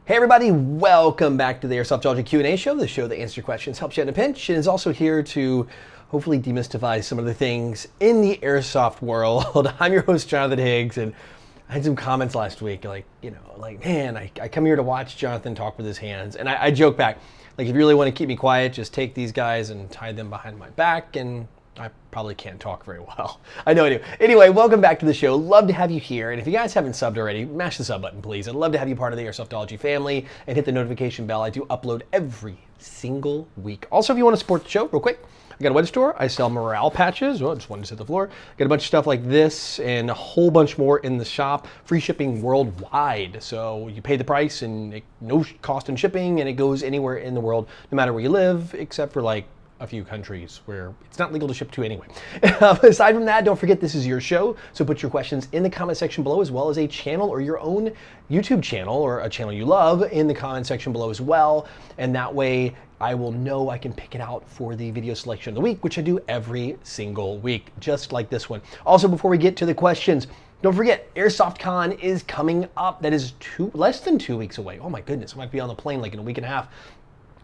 Hey everybody, welcome back to the Airsoftology Q&A show, the show that answers your questions, helps you in a pinch, and is also here to hopefully demystify some of the things in the airsoft world. I'm your host, Jonathan Higgs, and I had some comments last week, man, I come here to watch Jonathan talk with his hands, and I joke back, like, if you really want to keep me quiet, just take these guys and tie them behind my back, and I probably can't talk very well. I know I do. Anyway, welcome back to the show. Love to have you here. And if you guys haven't subbed already, mash the sub button, please. I'd love to have you part of the Airsoftology family and hit the notification bell. I do upload every single week. Also, if you want to support the show, real quick, I got a web store. I sell morale patches. Well, just wanted to hit the floor. Got a bunch of stuff like this and a whole bunch more in the shop. Free shipping worldwide. So you pay the price and no cost in shipping, and it goes anywhere in the world, no matter where you live, except for like a few countries where it's not legal to ship to anyway. Aside from that, don't forget this is your show, so put your questions in the comment section below, as well as a channel or your own YouTube channel or a channel you love in the comment section below as well, and that way I will know I can pick it out for the video selection of the week, which I do every single week, just like this one. Also, before we get to the questions, don't forget, AirsoftCon is coming up. That is less than 2 weeks away. Oh my goodness, I might be on the plane like in a week and a half.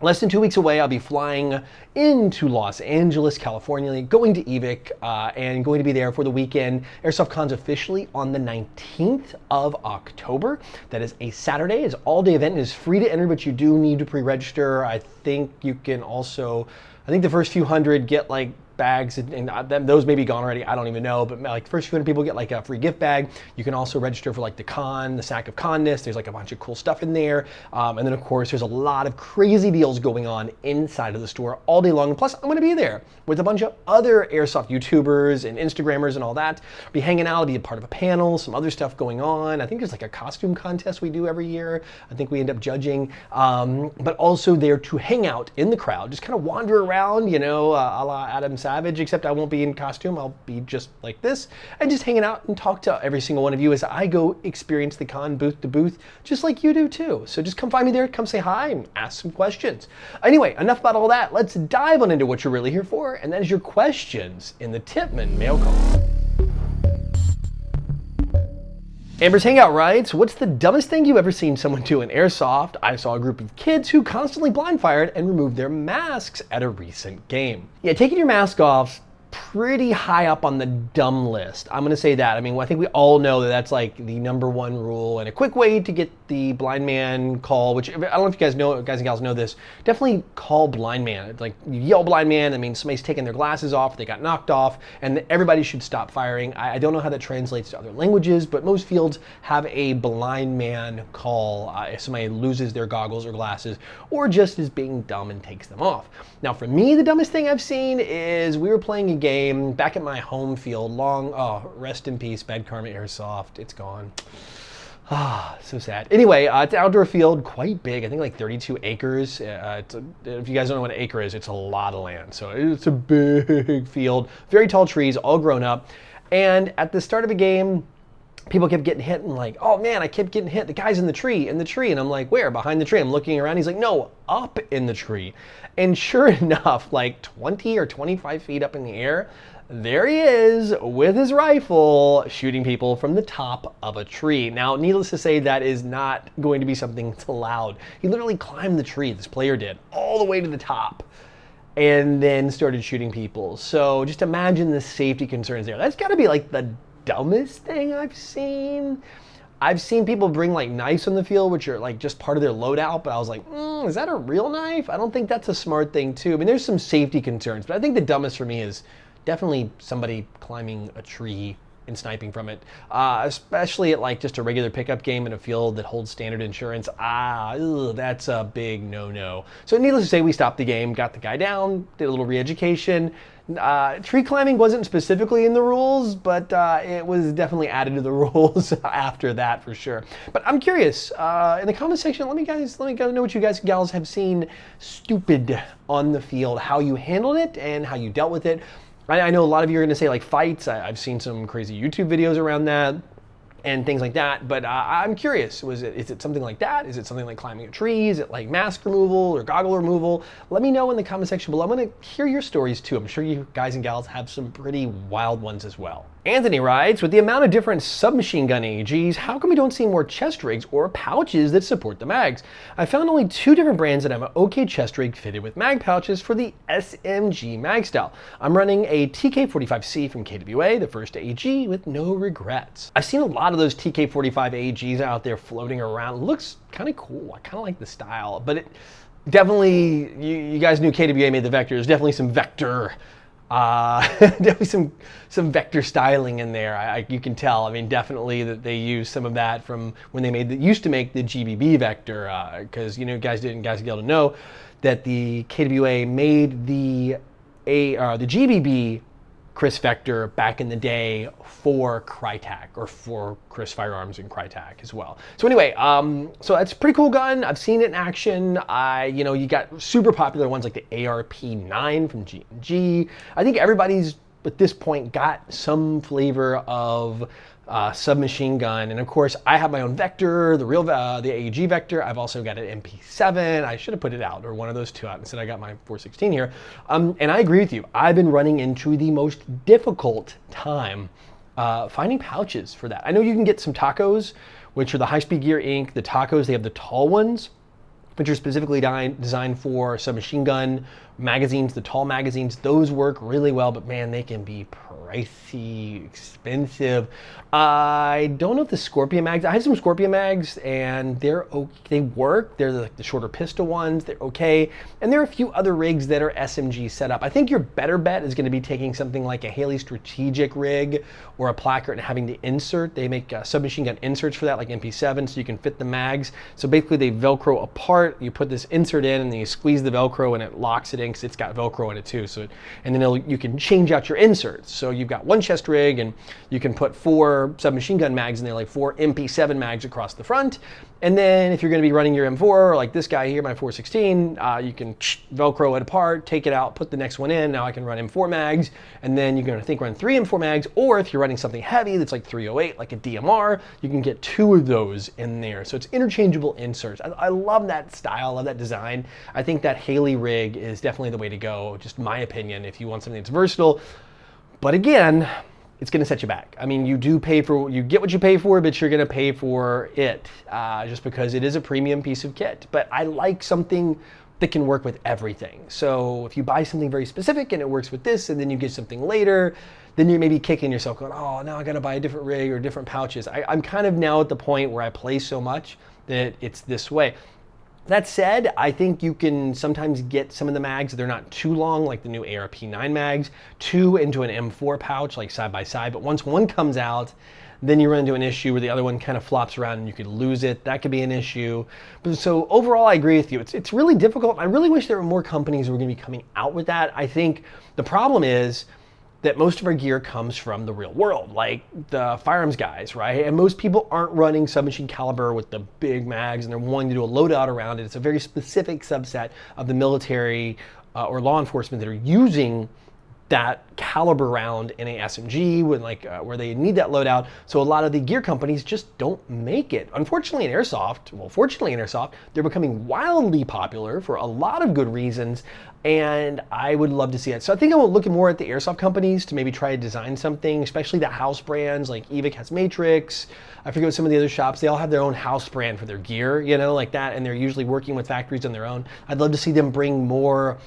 Less than 2 weeks away, I'll be flying into Los Angeles, California, going to EVIC, and going to be there for the weekend. AirsoftCon's officially on the 19th of October. That is a Saturday. It's an all-day event. It is free to enter, but you do need to pre-register. I think you can also, the first few hundred get like bags, and those may be gone already, I don't even know, but like the first few hundred people get like a free gift bag. You can also register for like the sack of Conness. There's like a bunch of cool stuff in there. And then of course, there's a lot of crazy deals going on inside of the store all day long. And plus, I'm gonna be there with a bunch of other airsoft YouTubers and Instagrammers and all that. I'll be hanging out, I'll be a part of a panel, some other stuff going on. I think there's like a costume contest we do every year. I think we end up judging, but also there to hang out in the crowd, just kind of wander around, a la Adam Savage, except I won't be in costume. I'll be just like this and just hanging out and talk to every single one of you as I go experience the con booth to booth, just like you do too. So just come find me there, come say hi and ask some questions. Anyway, enough about all that. Let's dive on into what you're really here for, and that is your questions in the Tippmann mail call. Amber's Hangout writes, what's the dumbest thing you've ever seen someone do in airsoft? I saw a group of kids who constantly blind fired and removed their masks at a recent game. Yeah, taking your mask off, pretty high up on the dumb list. I'm gonna say that. I think we all know that that's like the #1 rule and a quick way to get the blind man call, which I don't know if you guys and gals know this, definitely call blind man. It's like you yell blind man, that means somebody's taking their glasses off, they got knocked off, and everybody should stop firing. I don't know how that translates to other languages, but most fields have a blind man call if somebody loses their goggles or glasses, or just is being dumb and takes them off. Now for me, the dumbest thing I've seen is we were playing a game back at my home field, rest in peace, Bad Karma Airsoft, it's gone. So sad. Anyway, it's an outdoor field, quite big, I think like 32 acres. If you guys don't know what an acre is, it's a lot of land. So it's a big field, very tall trees, all grown up. And at the start of a game, people kept getting hit and like, oh man, I kept getting hit. The guy's in the tree. And I'm like, where? Behind the tree. I'm looking around. He's like, no, up in the tree. And sure enough, like 20 or 25 feet up in the air, there he is with his rifle shooting people from the top of a tree. Now, needless to say, that is not going to be something that's allowed. He literally climbed the tree, this player did, all the way to the top, and then started shooting people. So just imagine the safety concerns there. That's gotta be like the dumbest thing I've seen. I've seen people bring like knives on the field, which are like just part of their loadout, but I was like, is that a real knife? I don't think that's a smart thing too. There's some safety concerns, but I think the dumbest for me is definitely somebody climbing a tree and sniping from it, especially at like just a regular pickup game in a field that holds standard insurance. That's a big no-no. So needless to say, we stopped the game, got the guy down, did a little re-education. Tree climbing wasn't specifically in the rules, but it was definitely added to the rules after that for sure. But I'm curious, in the comment section, let me guys know what you guys and gals have seen stupid on the field, how you handled it and how you dealt with it. I know a lot of you are going to say like fights. I've seen some crazy YouTube videos around that and things like that, but I'm curious, is it something like that? Is it something like climbing a tree? Is it like mask removal or goggle removal? Let me know in the comment section below. I'm going to hear your stories too. I'm sure you guys and gals have some pretty wild ones as well. Anthony writes, with the amount of different submachine gun AEGs, how come we don't see more chest rigs or pouches that support the mags? I found only 2 different brands that have an okay chest rig fitted with mag pouches for the SMG mag style. I'm running a TK45C from KWA, the first AEG, with no regrets. I've seen a lot of those TK45 AEGs out there floating around. It looks kind of cool. I kind of like the style, but it definitely, you guys knew KWA made the Vector. There's definitely some Vector definitely some Vector styling in there. You can tell. I mean, definitely that they used some of that from when they used to make the GBB Vector, because guys get able to know that the KWA made the GBB Chris Vector back in the day for Crytek, or for Chris Firearms and Crytek as well. So anyway, so it's a pretty cool gun. I've seen it in action. You got super popular ones like the ARP9 from G&G. I think everybody's at this point got some flavor of submachine gun, and of course I have my own Vector, the AEG Vector. I've also got an MP7. I should have put it out, or one of those two out. Instead I got my 416 here. And I agree with you. I've been running into the most difficult time finding pouches for that. I know you can get some tacos, which are the High Speed Gear Inc. The tacos, they have the tall ones, which are specifically designed for submachine gun magazines, the tall magazines. Those work really well, but man, they can be pricey, expensive. I don't know if the Scorpion mags, I had some Scorpion mags and they're okay, they work. They're like the shorter pistol ones, they're okay. And there are a few other rigs that are SMG set up. I think your better bet is gonna be taking something like a Haley Strategic rig or a placard and having the insert. They make submachine gun inserts for that, like MP7, so you can fit the mags. So basically they Velcro apart, you put this insert in and then you squeeze the Velcro and it locks it in, because it's got Velcro in it too. So, and then you can change out your inserts. So you've got one chest rig and you can put 4 submachine gun mags in there, like 4 MP7 mags across the front. And then if you're going to be running your M4, like this guy here, my 416, you can Velcro it apart, take it out, put the next one in. Now I can run M4 mags, and then you're going to run 3 M4 mags, or if you're running something heavy that's like 308, like a DMR, you can get 2 of those in there. So it's interchangeable inserts. I love that style, love that design. I think that Haley rig is definitely the way to go, just my opinion, if you want something that's versatile. But again, it's going to set you back. I mean, you get what you pay for, but you're going to pay for it just because it is a premium piece of kit. But I like something that can work with everything. So if you buy something very specific and it works with this, and then you get something later, then you're maybe kicking yourself going, oh, now I got to buy a different rig or different pouches. I'm kind of now at the point where I play so much that it's this way. That said, I think you can sometimes get some of the mags, they're not too long, like the new ARP9 mags, 2 into an M4 pouch, like side by side. But once one comes out, then you run into an issue where the other one kind of flops around and you could lose it. That could be an issue. But so overall, I agree with you. It's really difficult. I really wish there were more companies who were going to be coming out with that. I think the problem is that most of our gear comes from the real world, like the firearms guys, right? And most people aren't running submachine caliber with the big mags, and they're wanting to do a loadout around it. It's a very specific subset of the military or law enforcement that are using that caliber round in a SMG when where they need that loadout. So a lot of the gear companies just don't make it. Unfortunately in Airsoft, well, fortunately in Airsoft, they're becoming wildly popular for a lot of good reasons, and I would love to see it. So I think I will look more at the Airsoft companies to maybe try to design something, especially the house brands, like Evic has Matrix. I forget what some of the other shops, they all have their own house brand for their gear, like that, and they're usually working with factories on their own. I'd love to see them bring more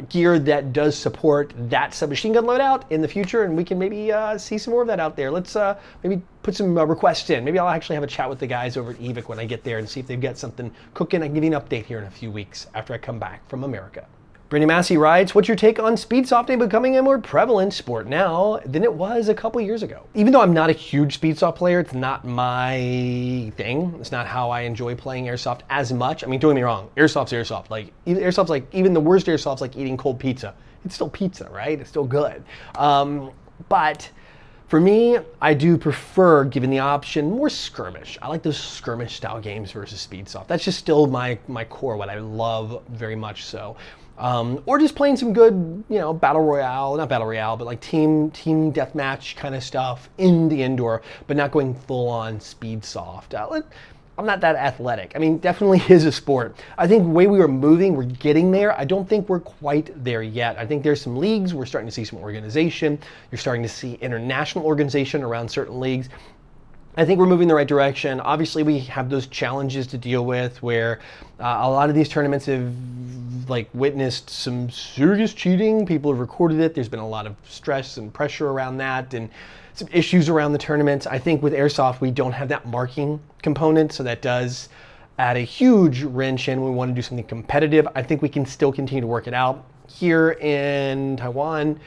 gear that does support that submachine gun loadout in the future, and we can maybe see some more of that out there. Let's maybe put some requests in. Maybe I'll actually have a chat with the guys over at Evic when I get there and see if they've got something cooking. I can give you an update here in a few weeks after I come back from America. Brittany Massey writes, what's your take on speedsofting becoming a more prevalent sport now than it was a couple years ago? Even though I'm not a huge speedsoft player, it's not my thing. It's not how I enjoy playing airsoft as much. I mean, don't get me wrong, airsoft's airsoft. Airsoft's like, even the worst airsoft's like eating cold pizza. It's still pizza, right? It's still good. But for me, I do prefer, given the option, more skirmish. I like those skirmish style games versus speedsoft. That's just still my core, what I love very much so. Or just playing some good, battle royale, not battle royale, but like team deathmatch kind of stuff in the indoor, but not going full on speedsoft. I'm not that athletic. I mean, definitely is a sport. I think the way we were moving, we're getting there. I don't think we're quite there yet. I think there's some leagues. We're starting to see some organization. You're starting to see international organization around certain leagues. I think we're moving in the right direction. Obviously, we have those challenges to deal with where a lot of these tournaments have witnessed some serious cheating. People have recorded it. There's been a lot of stress and pressure around that and some issues around the tournaments. I think with Airsoft, we don't have that marking component, so that does add a huge wrench in. We want to do something competitive. I think we can still continue to work it out. Here in Taiwan,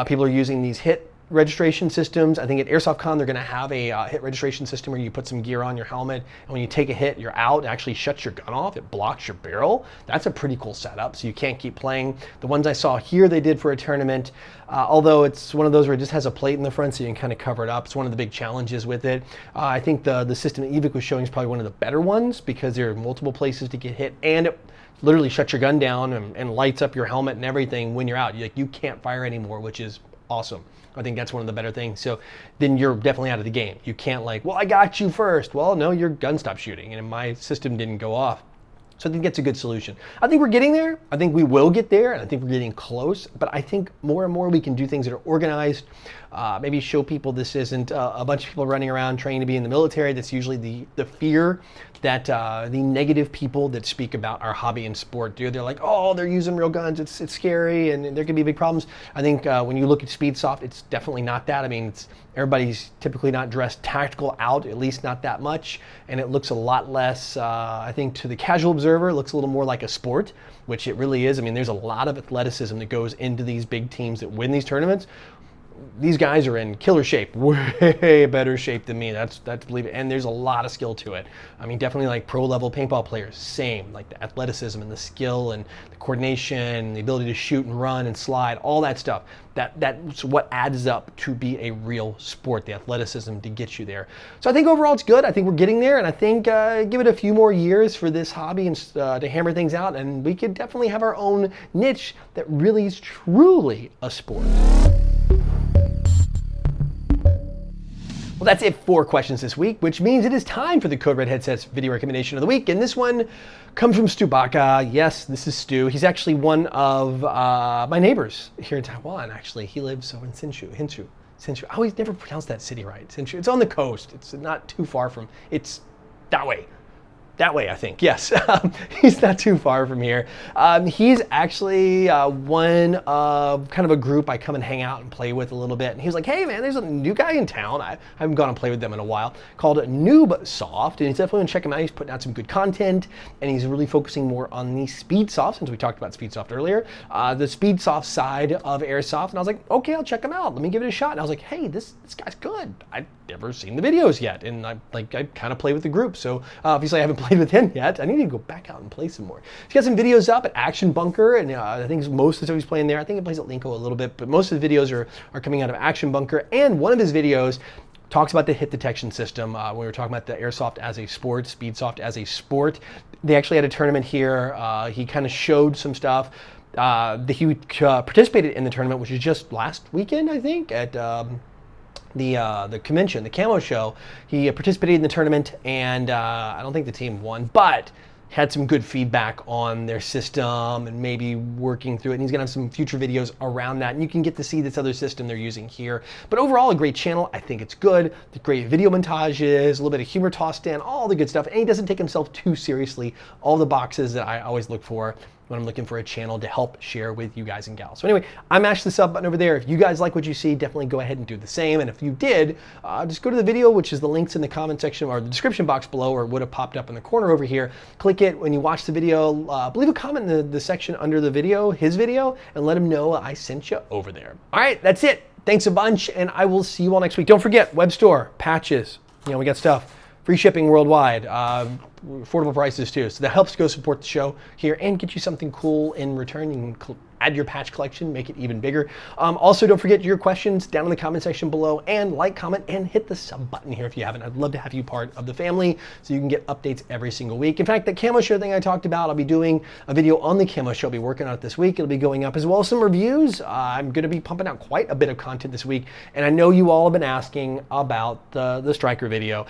people are using these hit registration systems. I think at AirsoftCon they're going to have a hit registration system where you put some gear on your helmet, and when you take a hit, you're out. It actually shuts your gun off. It blocks your barrel. That's a pretty cool setup, so you can't keep playing. The ones I saw here they did for a tournament, although it's one of those where it just has a plate in the front so you can kind of cover it up. It's one of the big challenges with it. I think the system that Evic was showing is probably one of the better ones because there are multiple places to get hit, and it literally shuts your gun down and lights up your helmet and everything when you're out. You can't fire anymore, which is awesome. I think that's one of the better things. So then you're definitely out of the game. You can't well, I got you first. Well, no, your gun stopped shooting and my system didn't go off. So I think that's a good solution. I think we're getting there. I think we will get there, and I think we're getting close. But I think more and more we can do things that are organized. Maybe show people this isn't a bunch of people running around training to be in the military. That's usually the fear that the negative people that speak about our hobby and sport do. They're like, oh, they're using real guns. It's scary, and there could be big problems. I think when you look at Speedsoft, it's definitely not that. I mean, everybody's typically not dressed tactical out, at least not that much, and it looks a lot less, I think to the casual observer, it looks a little more like a sport, which it really is. I mean, there's a lot of athleticism that goes into these big teams that win these tournaments. These guys are in killer shape, way better shape than me. That's believe it. And there's a lot of skill to it. I mean, definitely pro level paintball players, same, the athleticism and the skill and the coordination, the ability to shoot and run and slide, all that stuff. That's what adds up to be a real sport, the athleticism to get you there. So I think overall it's good. I think we're getting there, and I think give it a few more years for this hobby and to hammer things out, and we could definitely have our own niche that really is truly a sport. Well, that's it for questions this week, which means it is time for the Code Red Headsets video recommendation of the week. And this one comes from Stu Baca. Yes, this is Stu. He's actually one of my neighbors here in Taiwan, actually. He lives over in Hsinchu. I always never pronounce that city right. Hsinchu. It's on the coast. It's not too far from, it's that way. That way, I think, yes. He's not too far from here. He's actually one of kind of a group I come and hang out and play with a little bit. And he was like, hey man, there's a new guy in town. I haven't gone and played with them in a while, called Noobsoft. And he's definitely gonna check him out. He's putting out some good content, and he's really focusing more on the Speedsoft, since we talked about Speedsoft earlier, the Speedsoft side of Airsoft. And I was like, okay, I'll check him out. Let me give it a shot. And I was like, hey, this guy's good. I've never seen the videos yet. And I kind of play with the group. So obviously I haven't played with him yet. I need to go back out and play some more. He's got some videos up at Action Bunker, and I think most of the stuff he's playing there. I think he plays at Linko a little bit, but most of the videos are coming out of Action Bunker. And one of his videos talks about the hit detection system. When we were talking about the Airsoft as a sport, Speedsoft as a sport. They actually had a tournament here. He kind of showed some stuff. He participated in the tournament, which was just last weekend, I think, at the convention, the camo show. He participated in the tournament, and I don't think the team won, but had some good feedback on their system and maybe working through it. And he's gonna have some future videos around that, and you can get to see this other system they're using here. But overall, a great channel. I think it's good. The great video montages, a little bit of humor tossed in, all the good stuff. And he doesn't take himself too seriously. All the boxes that I always look for when I'm looking for a channel to help share with you guys and gals. So anyway, I mashed the sub button over there. If you guys like what you see, definitely go ahead and do the same. And if you did, just go to the video, which is the links in the comment section or the description box below, or it would have popped up in the corner over here. Click it when you watch the video. Leave a comment in the section under the video, his video, and let him know I sent you over there. All right, that's it. Thanks a bunch, and I will see you all next week. Don't forget, web store, patches. You know, we got stuff. Free shipping worldwide, affordable prices too. So that helps go support the show here and get you something cool in return. You can add your patch collection, make it even bigger. Also, don't forget your questions down in the comment section below, and like, comment, and hit the sub button here if you haven't. I'd love to have you part of the family so you can get updates every single week. In fact, the camo show thing I talked about, I'll be doing a video on the camo show. I'll be working on it this week. It'll be going up, as well as some reviews. I'm going to be pumping out quite a bit of content this week, and I know you all have been asking about the Striker video.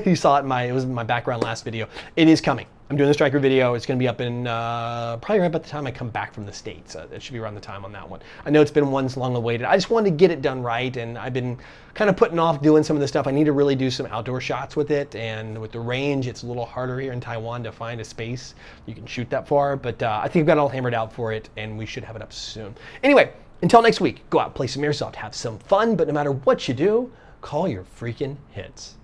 You saw it it was in my background last video. It is coming. I'm doing the Striker video. It's going to be up in probably right about the time I come back from the States. It should be around the time on that one. I know it's been once long awaited. I just wanted to get it done right, and I've been kind of putting off doing some of this stuff. I need to really do some outdoor shots with it, and with the range, it's a little harder here in Taiwan to find a space you can shoot that far, but I think I've got it all hammered out for it, and we should have it up soon. Anyway, until next week, go out, play some Airsoft, have some fun, but no matter what you do, call your freaking hits.